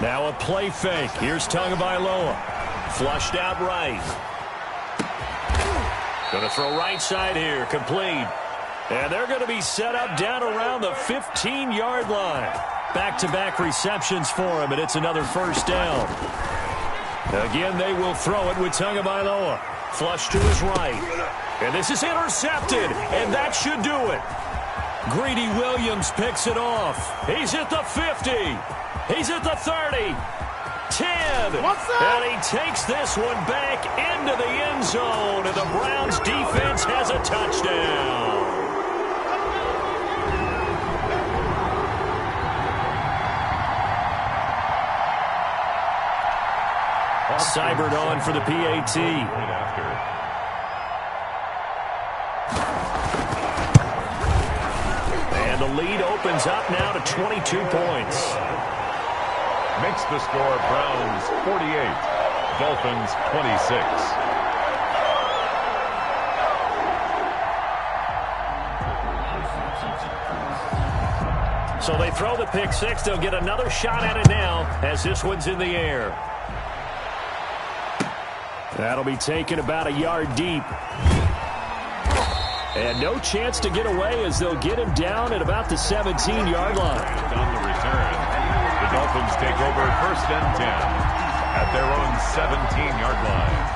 Now a play fake. Here's Tagovailoa. Flushed out right. Going to throw right side here. Complete. And they're going to be set up down around the 15-yard line. Back-to-back receptions for him, and it's another first down. Again, they will throw it with Tagovailoa. Flush to his right. And this is intercepted, and that should do it. Greedy Williams picks it off. He's at the 50. He's at the 30. 10. And he takes this one back into the end zone, and the Browns defense has a touchdown. Seibert on for the PAT. And the lead opens up now to 22 points. Makes the score Browns 48, Dolphins 26. So they throw the pick six. They'll get another shot at it now as this one's in the air. That'll be taken about a yard deep. And no chance to get away as they'll get him down at about the 17-yard line. On the return, the Dolphins take over 1st and 10 at their own 17-yard line.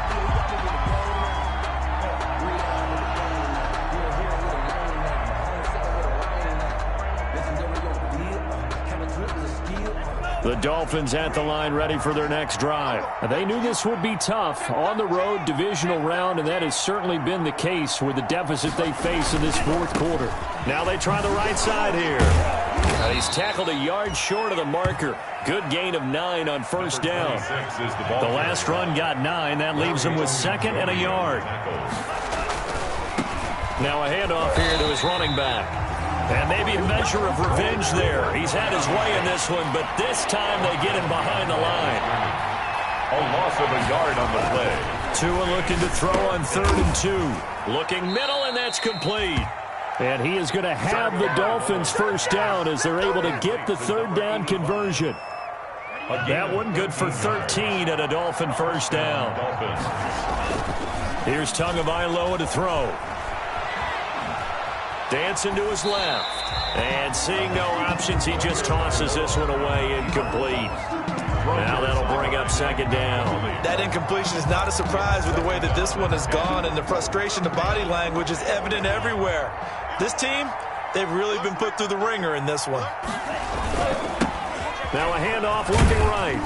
The Dolphins at the line ready for their next drive. They knew this would be tough on the road divisional round, and that has certainly been the case with the deficit they face in this 4th quarter. Now they try the right side here. He's tackled a yard short of the marker. Good gain of 9 on 1st down. The last run got 9. That leaves him with 2nd and a yard. Now a handoff here to his running back. And maybe a measure of revenge there. He's had his way in this one, but this time they get him behind the line. A loss of a yard on the play. Tua looking to throw on 3rd and 2. Looking middle, and that's complete. And he is going to have the Dolphins 1st down as they're able to get the 3rd down conversion. That one good for 13 at a Dolphin 1st down. Here's Tagovailoa to throw. Dancing to his left. And seeing no options, he just tosses this one away, incomplete. Now that'll bring up 2nd down. That incompletion is not a surprise with the way that this one has gone, and the frustration, the body language is evident everywhere. This team, they've really been put through the ringer in this one. Now a handoff looking right.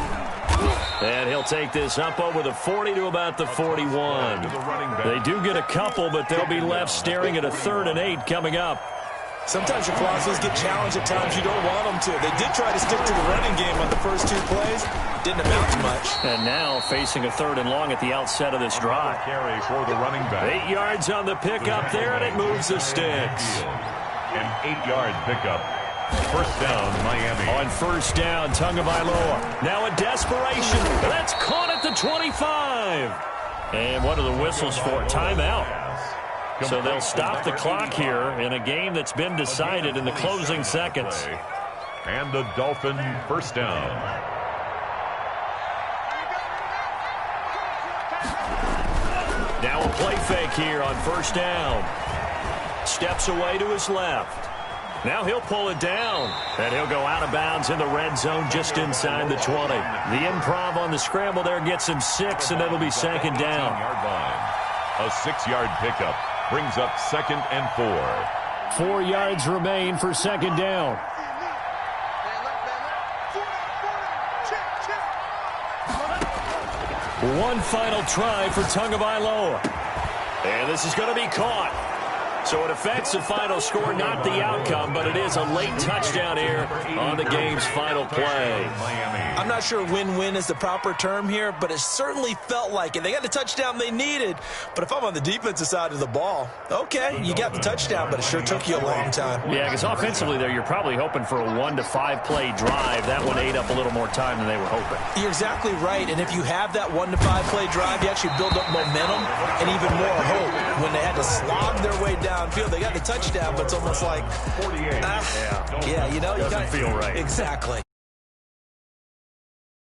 And he'll take this up over the 40 to about the 41. They do get a couple, but they'll be left staring at a 3rd and 8 coming up. Sometimes your philosophies get challenged at times you don't want them to. They did try to stick to the running game on the first 2 plays. Didn't amount to much. And now facing a 3rd and long at the outset of this drive. Carry for the running back. 8 yards on the pickup there, and it moves the sticks. An 8-yard pickup. 1st down, Miami. On 1st down, Tagovailoa. Now a desperation. That's caught at the 25. And what are the whistles for? Timeout. So they'll stop the clock here in a game that's been decided in the closing seconds. And the Dolphin 1st down. Now a play fake here on 1st down. Steps away to his left. Now he'll pull it down, and he'll go out of bounds in the red zone just inside the 20. The improv on the scramble there gets him 6, and it'll be 2nd down. A 6-yard pickup brings up 2nd and 4. 4 yards remain for 2nd down. One final try for Tagovailoa. And this is going to be caught. So it affects the final score, not the outcome, but it is a late touchdown here on the game's final play. I'm not sure win-win is the proper term here, but it certainly felt like it. They got the touchdown they needed, but if I'm on the defensive side of the ball, okay, you got the touchdown, but it sure took you a long time. Yeah, because offensively there, you're probably hoping for a 1 to 5 play drive. That one ate up a little more time than they were hoping. You're exactly right, and if you have that 1 to 5 play drive, you actually build up momentum and even more hope. When they had to slog their way downfield, they got the touchdown, but it's almost like, yeah, you know, doesn't feel right. Exactly.